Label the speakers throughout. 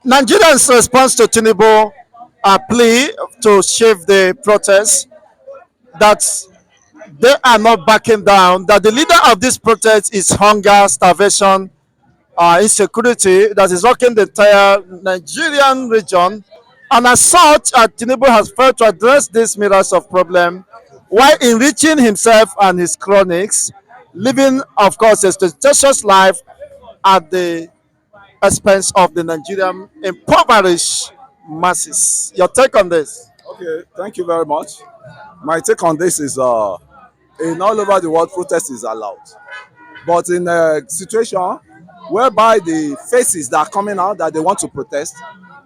Speaker 1: Nigerians' response to Tinubu plea to shift the protest, that they are not backing down, that the leader of this protest is hunger, starvation, insecurity that is rocking the entire Nigerian region. And as such, Tinubu has failed to address these mirrors of problem while enriching himself and his chronics, living, of course, a fictitious life at the expense of the Nigerian impoverished masses. Your take on this?
Speaker 2: Okay, thank you very much. My take on this is in all over the world, protest is allowed. But in a situation whereby the faces that are coming out that they want to protest,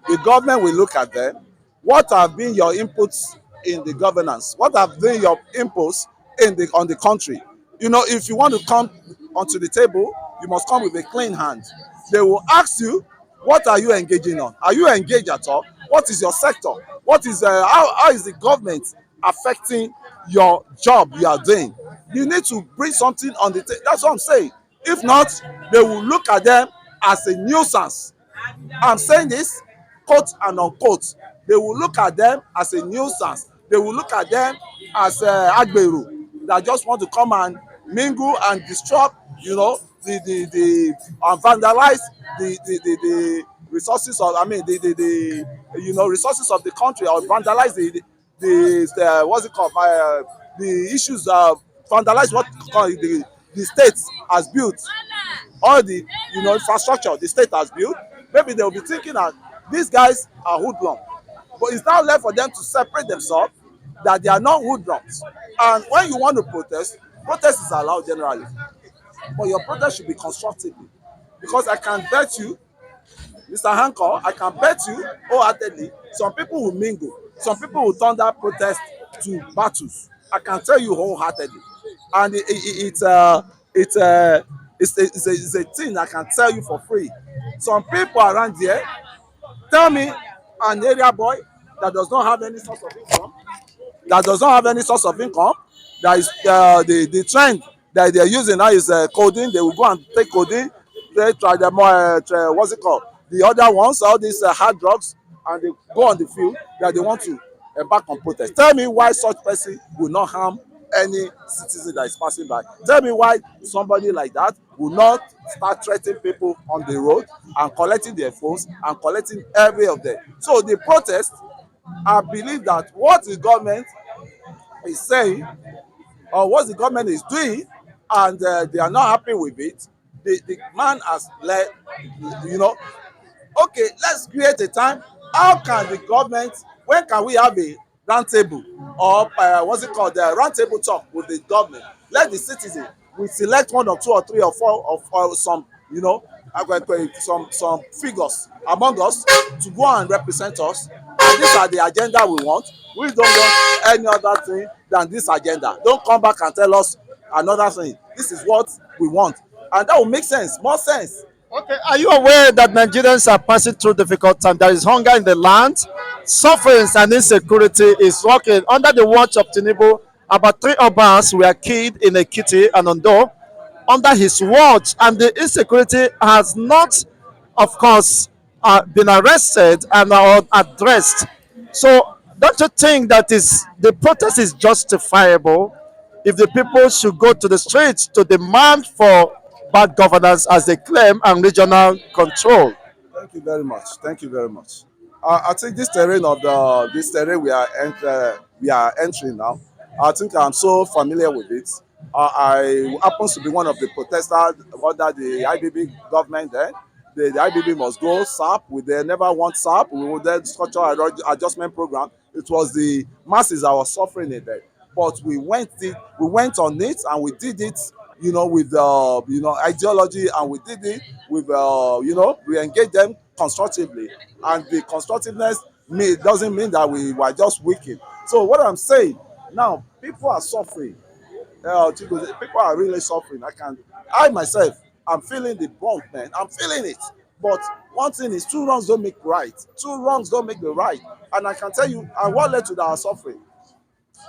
Speaker 2: the government will look at them. What have been your inputs in the governance? What have been your inputs in the on the country? You know, if you want to come onto the table, you must come with a clean hand. They will ask you, what are you engaging on? Are you engaged at all? What is your sector? What is how is the government affecting your job you are doing? You need to bring something on the table. That's what I'm saying. If not, they will look at them as a nuisance. I'm saying this, quote and unquote. They will look at them as a nuisance. They will look at them as agberu that just want to come and mingle and disrupt, you know, the vandalize the resources of, I mean, the resources of the country, or vandalize the what's it called, the issues of vandalize what the state has built, all the infrastructure the state has built. Maybe they will be thinking that these guys are hoodlums, but it's now left for them to separate themselves that they are not hoodlums. And when you want to protest, protest is allowed generally, but your protest should be constructively, because I can bet you, Mr. Hancock, I can bet you wholeheartedly, some people will mingle, some people will turn that protest to battles. I can tell you wholeheartedly, and it's a thing I can tell you for free. Some people around here, tell me an area boy that does not have any source of income, that is the trend that they're using now is coding. They will go and take coding, they try the more what's it called, the other ones, all these hard drugs, and they go on the field that they want to embark on protest. Tell me why such person will not harm any citizen that is passing by. Tell me why somebody like that will not start threatening people on the road and collecting their phones and collecting every of them. So the protest, I believe that what the government is saying, or what the government is doing, and they are not happy with it, the man has led, you know, okay, let's create a time. How can the government, when can we have a round table, or what's it called, the round table talk with the government? Let the citizen, we select one or two or three or four of some, some figures among us to go and represent us, and these are the agenda we want. We don't want any other thing than this agenda. Don't come back and tell us another thing. This is what we want, and that will make sense, more sense.
Speaker 1: Okay, are you aware that Nigerians are passing through difficult time? There is hunger in the land, sufferings and insecurity is rocking. Under the watch of Tinubu, about 3 Obas were killed in Ekiti and Ondo under his watch, and the insecurity has not, of course, been arrested and addressed. So, don't you think that is the protest is justifiable if the people should go to the streets to demand for bad governance as they claim and regional control?
Speaker 2: Thank you very much. Thank you very much. I think this terrain of this terrain we are entering now. I think I'm so familiar with it. I happens to be one of the protesters under the IBB government. Then the IBB must go SAP. We they never want SAP. We would then structural adjustment program. It was the masses that were suffering it then, but we went on it and we did it, with ideology, and we did it with we engaged them constructively, and the constructiveness doesn't mean that we were just wicked. So what I'm saying now, people are suffering. People are really suffering. I myself, I'm feeling the brunt, man. I'm feeling it. But one thing is, two wrongs don't make right. Two wrongs don't make the right. And I can tell you, and what led to our suffering?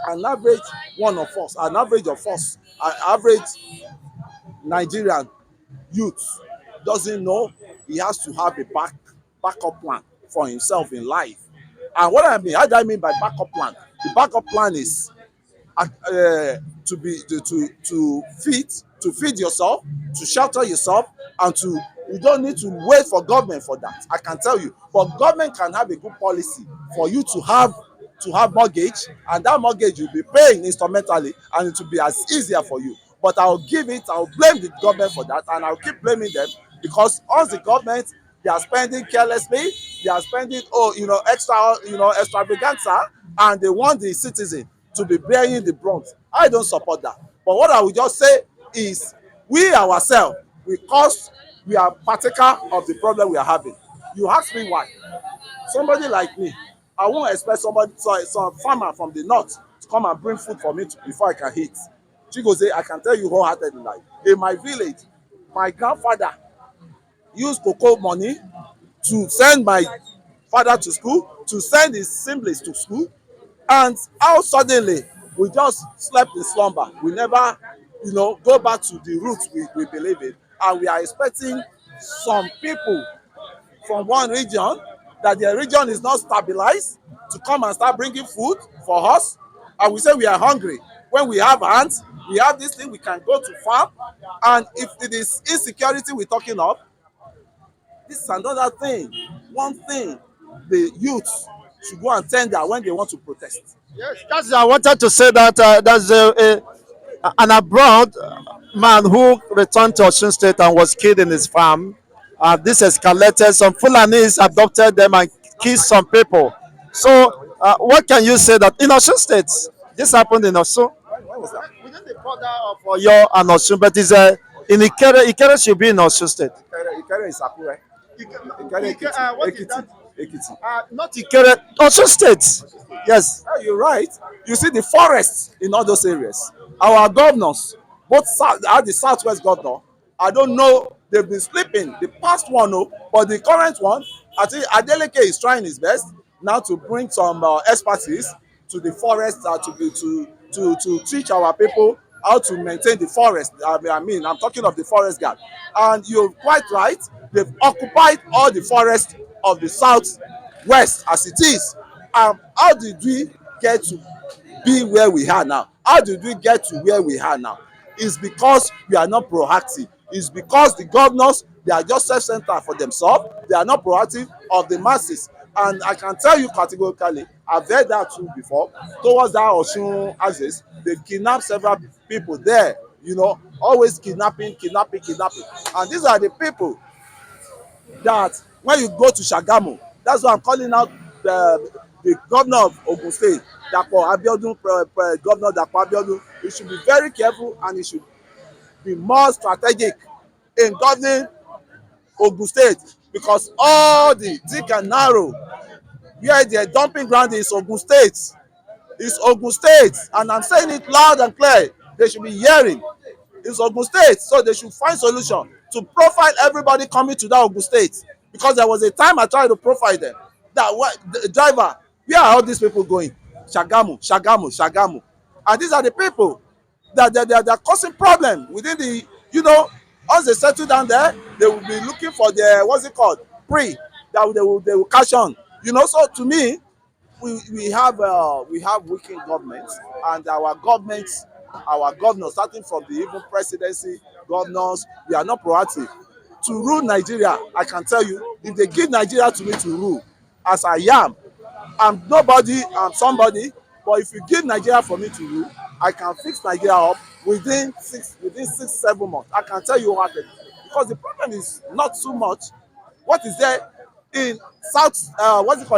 Speaker 2: An average an average Nigerian youth doesn't know he has to have a back backup plan for himself in life. And what I mean, how do I mean by backup plan? The backup plan is to be to feed yourself, to shelter yourself, and to you don't need to wait for government for that. I can tell you, but government can have a good policy for you to have mortgage, and that mortgage you'll be paying instrumentally, and it will be as easier for you. But I'll blame the government for that, and I'll keep blaming them, because us the government, they are spending carelessly, they are spending extravaganza, and they want the citizen to be bearing the brunt. I don't support that. But what I will just say is, we ourselves, we are partaker of the problem we are having. You ask me why. Somebody like me, I won't expect some farmer from the north to come and bring food for me before I can eat. Chigozie, I can tell you wholeheartedly, like, in my village, my grandfather used cocoa money to send my father to school, to send his siblings to school, and how suddenly we just slept in slumber. We never, go back to the roots we believe in, and we are expecting some people from one region, that their region is not stabilized, to come and start bringing food for us, and we say we are hungry when we have hands, we have this thing, we can go to farm. And if it is insecurity we're talking of, this is another thing, one thing the youth should go and tender when they want to protest.
Speaker 1: Yes, that's I wanted to say that there's an abroad man who returned to Osun State and was killed in his farm. This escalated. Some Fulanis adopted them and killed some people. So, what can you say that in Osun State, this happened in Osun?
Speaker 2: When was that?
Speaker 1: Within the border of Oyo and Osun, but it's in Ikere. Ikere should be in Osun State.
Speaker 2: Ikere is Akure. Ikere Ekiti.
Speaker 1: What is that?
Speaker 2: Ekiti.
Speaker 1: Not Ikere, Osun State. Yes.
Speaker 2: Yeah, you're right. You see the forests in all those areas. Our governors, both the southwest governor, I don't know, they've been sleeping. The past one, no, but the current one, I think Adeleke is trying his best now to bring some expertise to the forest, to teach our people how to maintain the forest. I'm talking of the forest guard. And you're quite right. They've occupied all the forest of the southwest as it is. How did we get to be where we are now? How did we get to where we are now? It's because we are not proactive. It's because the governors, they are just self-centered for themselves. They are not proactive of the masses. And I can tell you categorically, I've heard that too before. Towards that Osun axis, they kidnapped several people there. Always kidnapping. And these are the people that when you go to Shagamu, that's why I'm calling out the governor of Ogun State, Dapo Abiodun, Governor Dapo Abiodun. He should be very careful, and he should be more strategic in governing Ogun State, because all the thick and narrow where their dumping ground is Ogun State. It's Ogun State, and I'm saying it loud and clear. They should be hearing. It's Ogun State, so they should find solution to profile everybody coming to that Ogun State, because there was a time I tried to profile them. The driver, where are all these people going? Shagamu, and these are the people that are causing problem within the, once they settle down there, they will be looking for the, what's it called, pre, that they will cash on. So to me, we have weakened governments, and our governors, starting from the even presidency, governors, we are not proactive to rule Nigeria. I can tell you, if they give Nigeria to me to rule, as I am, I'm nobody, I'm somebody. But if you give Nigeria for me to rule, I can fix Nigeria up within 6-7 months. I can tell you what happened, because the problem is not too much. What is there in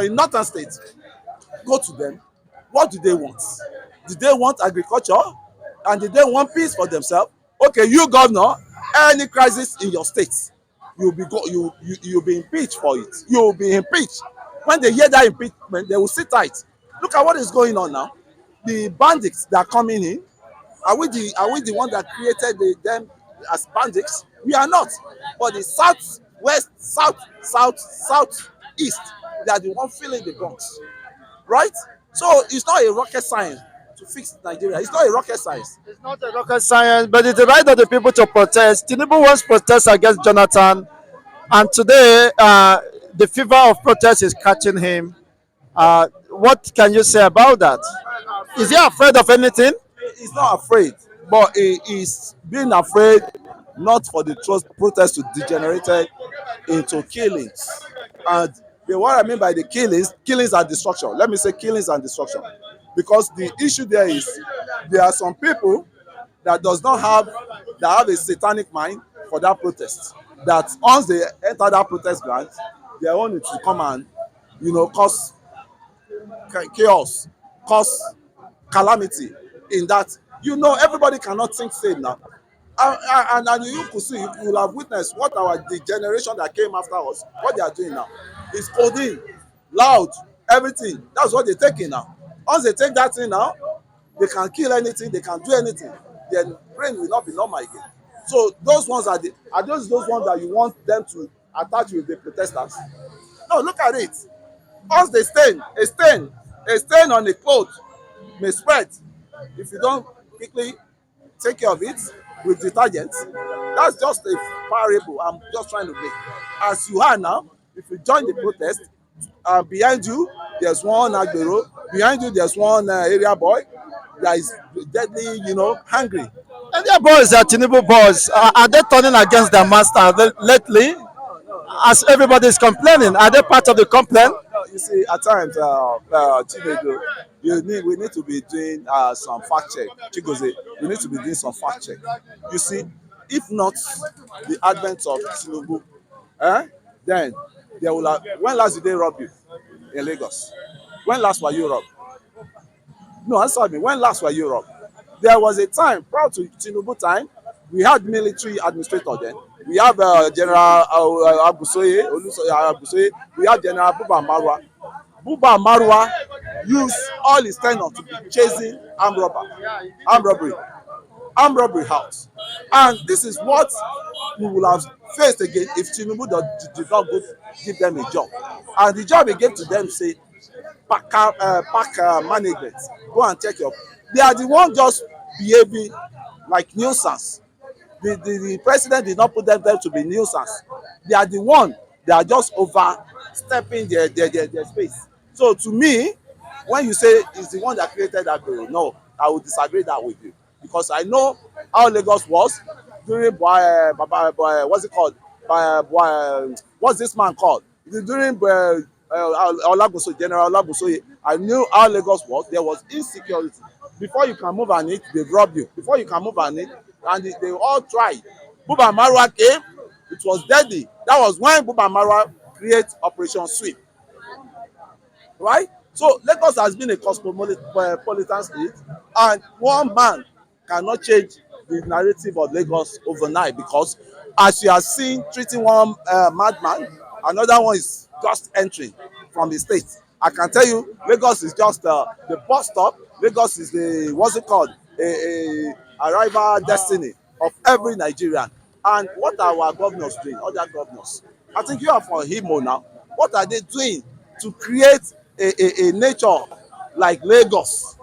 Speaker 2: in northern states? Go to them. What do they want? Do they want agriculture, and do they want peace for themselves? Okay, you governor, any crisis in your state, you'll be impeached for it. You'll be impeached. When they hear that impeachment, they will sit tight. Look at what is going on now. The bandits that are coming in, are we the one that created them as bandits? We are not. But the southwest, southeast, they are the one filling the Bronx, right? So it's not a rocket science to fix Nigeria. It's not a rocket science.
Speaker 1: It's not a rocket science, but it's the right of the people to protest. Tinubu once protest against Jonathan, and today the fever of protest is catching him. What can you say about that? Is he afraid of anything?
Speaker 2: He's not afraid, but he is being afraid not for the protest to degenerate into killings. And what I mean by the killings are destruction. Let me say killings and destruction, because the issue there is there are some people that does not have that have a satanic mind for that protest. That once they enter that protest ground, their own is to come and cause chaos, cause calamity in that. Everybody cannot think same now. And you could see, you will have witnessed what the generation that came after us, what they are doing now is coding loud, everything. That's what they're taking now. Once they take that thing now, they can kill anything, they can do anything. Their brain will not be normal again. So those ones are those ones that you want them to attach with the protesters. No, look at it. Once they a stain on the cloth may spread if you don't quickly take care of it with detergent. That's just a parable I'm just trying to make. As you are now, if you join the protest, behind you there's one agbero, behind you there's one area boy that is deadly, hungry.
Speaker 1: And their boys are Tinubu boys. Are they turning against their master lately? As everybody is complaining, are they part of the complaint?
Speaker 2: No, you see, at times, Chinedu, we need to be doing some fact check. Chigoze, we need to be doing some fact check. You see, if not the advent of Tinubu, eh, then they will have. When last did they rob you in Lagos? When last were you robbed? No, answer me. When last were you robbed? There was a time prior to Tinubu time, we had military administrator then. We have General Abusoye, Abusoye. We have General Buba Marwa. Buba Marwa used all his tenure to be chasing robbery, armed robbery house. And this is what we will have faced again if Tinubu did not go give them a job. And the job he gave to them say, park management, go and check your. They are the one just behaving like nuisance. The president did not put them there to be nuisance. They are the one, they are just overstepping their space. So to me, when you say it's the one that created that bill, no, I would disagree that with you, because I know how Lagos was during what's it called, what's this man called, during Olagoso, General Olagoso. I knew how Lagos was. There was insecurity. Before you can move on it, they rob you. Before you can move on it, and they all tried. Buba Marwa came, it was deadly. That was when Buba Marwa create Operation Sweep, right? So Lagos has been a cosmopolitan state, and one man cannot change the narrative of Lagos overnight, because as you are seeing treating one madman, another one is just entering from the state. I can tell you, Lagos is just the bus stop. Lagos is the, what's it called, a arrival destiny of every Nigerian. And what are our governors doing? Other governors, I think you are from Imo now. What are they doing to create a nature like Lagos?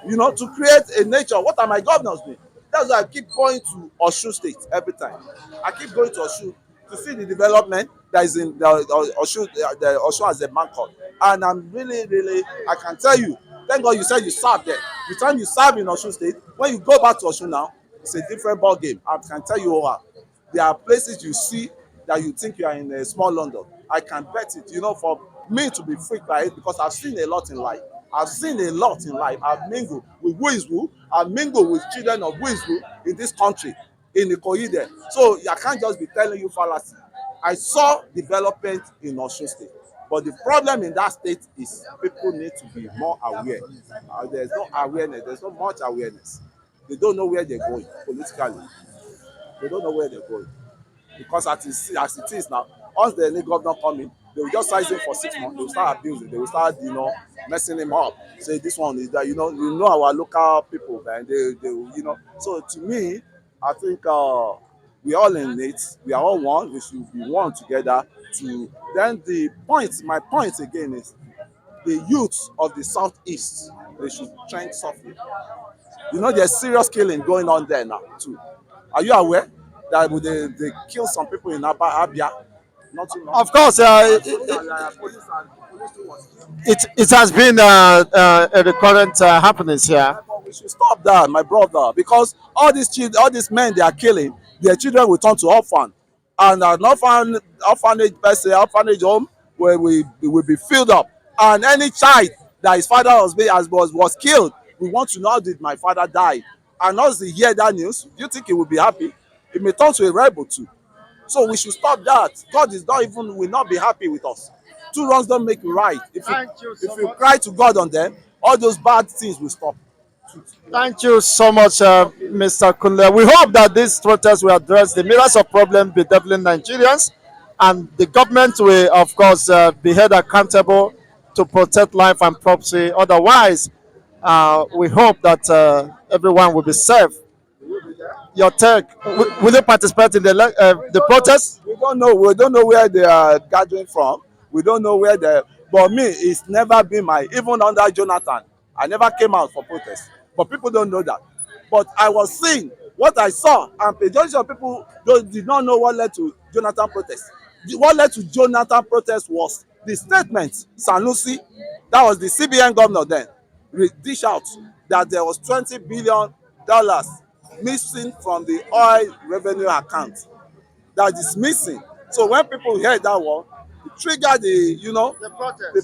Speaker 2: To create a nature. What are my governors doing? That's why I keep going to Osun State every time. I keep going to Osun to see the development that is in the Osun as a man called. And I'm really, really, I can tell you, thank God you said you served there. The time you serve in Osun State, when you go back to Osun now, it's a different ball game. I can tell you all. There are places you see that you think you are in a small London. I can bet it, for me to be freaked by it, because I've seen a lot in life. I've seen a lot in life. I've mingled with who is who. I've mingled with children of who is who in this country, in the Ikoyi there. So I can't just be telling you fallacy. I saw development in Osun State. But the problem in that state is people need to be more aware. There's no awareness. There's not much awareness. They don't know where they're going politically. They don't know where they're going. Because as it is now, once the new governor come in, they will just size him for 6 months. They will start abusing. They will start, messing him up. Say this one is that, our local people, man. They So to me, I think we all in it. We are all one. We should be one together. Then my point again is the youth of the southeast. They should train softly. There's serious killing going on there now too. Are you aware that they kill some people in Abia? not too long.
Speaker 1: Of course,
Speaker 2: And so that police too was killed.
Speaker 1: it has been a recurrent happenings here.
Speaker 2: But we should stop that, my brother, because all these men they are killing, their children will turn to orphan, and an orphanage person, orphanage home where we will be filled up, and any child that his father was killed, we want to know how did my father die, and once he hear that news, do you think he will be happy? He may turn to a rebel too. So we should stop that. God is not even will not be happy with us. Two wrongs don't make it right. If you cry to God on them, all those bad things will stop.
Speaker 1: Thank you so much, Mr. Kunle. We hope that this protest will address the myriad of problems bedeviling Nigerians, and the government will, of course, be held accountable to protect life and property. Otherwise, we hope that everyone will be safe. Your take? Will you participate in the protest?
Speaker 2: We don't know. We don't know where they are gathering from. We don't know where they. But me, it's never been my. Even under Jonathan, I never came out for protest. But people don't know that. But I was seeing what I saw, and majority of people did not know what led to Jonathan protest. What led to Jonathan protest was the statement Sanusi, that was the CBN governor then, dish out that there was $20 billion missing from the oil revenue account that is missing. So when people heard that one, it triggered the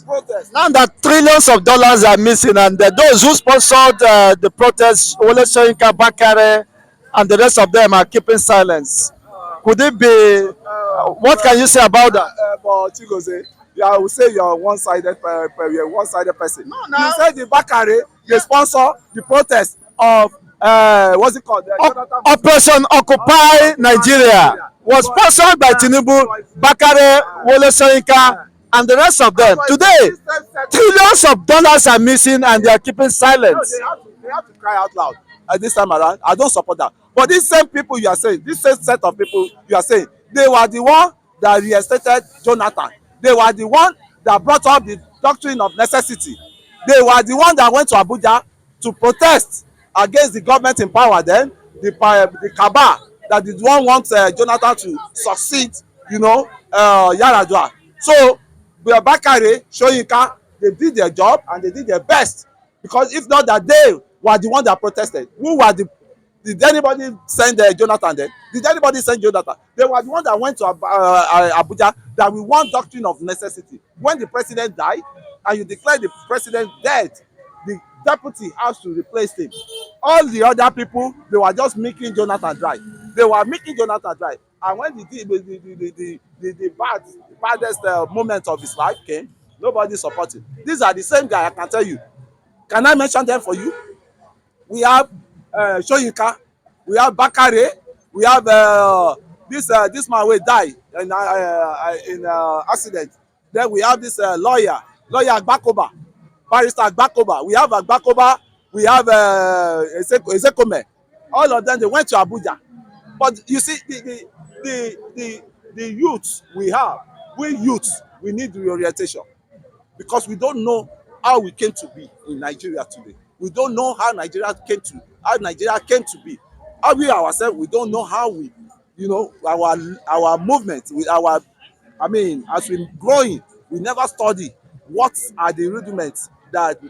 Speaker 2: protest.
Speaker 1: Now that trillions of dollars are missing, and those who sponsored the protest, Wole Soyinka, Bakare, and the rest of them are keeping silence. Could it be? What can you say about that?
Speaker 2: But Chigoze, yeah, I would say you're you're a one-sided person.
Speaker 1: No,
Speaker 2: You
Speaker 1: now
Speaker 2: said the Bakare, they sponsor the protest of what's it called?
Speaker 1: Operation Occupy Nigeria was sponsored by Tinubu, Bakare, Wole Soyinka, and the rest of them. Today, trillions of dollars are missing, and they are keeping silence.
Speaker 2: They have to cry out loud this time around. I don't support that. But these same people you are saying, this same set of people you are saying, they were the one that reinstated Jonathan. They were the one that brought up the doctrine of necessity. They were the one that went to Abuja to protest against the government in power then, the cabal that the one wants Jonathan to succeed, Yaradua. So, Bakare, Soyinka, they did their job and they did their best. Because if not that they were the one that protested, who were the did anybody send Jonathan then? Did anybody send Jonathan? They were the one that went to Abuja that we want doctrine of necessity. When the president died and you declare the president dead, the deputy has to replace him. All the other people, they were just making Jonathan dry. They were making Jonathan dry. And when the baddest moment of his life came, nobody supported. These are the same guy, I can tell you. Can I mention them for you? We have Soyinka, we have Bakare, we have this man will die in accident. Then we have this lawyer Agbakoba, barrister Agbakoba. We have Agbakoba, we have Ezekome. All of them they went to Abuja. But you see the youth we youth, we need reorientation because we don't know how we came to be in Nigeria today. We don't know how Nigeria came to be. How we ourselves, we don't know how we, our movement, with our, as we growing, we never study what are the rudiments that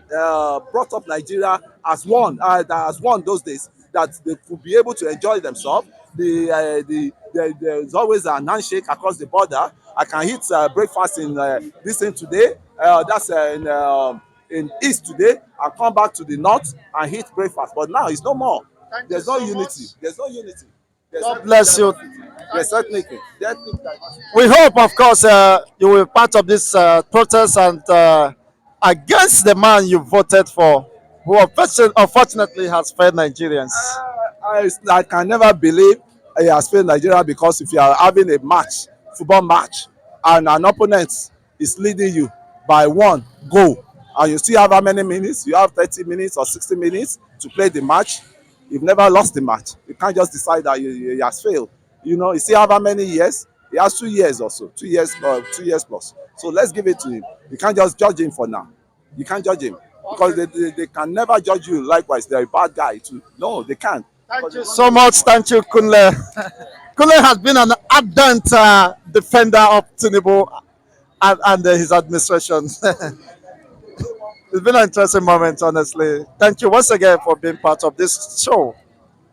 Speaker 2: brought up Nigeria as one, that has won those days, that they could be able to enjoy themselves. There's always an handshake across the border. I can eat breakfast in this thing today. That's in east today. I come back to the north and eat breakfast. But now it's no more. There's no unity. There's no unity.
Speaker 1: God bless you.
Speaker 2: There's ethnic.
Speaker 1: We hope, of course, you will be part of this protest and against the man you voted for, who unfortunately has failed Nigerians.
Speaker 2: I can never believe he has failed Nigeria because if you are having a match, football match, and an opponent is leading you by one goal, and you still have how many minutes? You have 30 minutes or 60 minutes to play the match. You've never lost the match. You can't just decide that he has failed. You still have how many years? He has 2 years or so, 2 years plus. So let's give it to him. You can't just judge him for now. You can't judge him because they can never judge you likewise. They're a bad guy too. No, they can't.
Speaker 1: Thank you so much. Thank you, Kunle. Kunle has been an ardent defender of Tinubu and his administration. It's been an interesting moment, honestly. Thank you once again for being part of this show.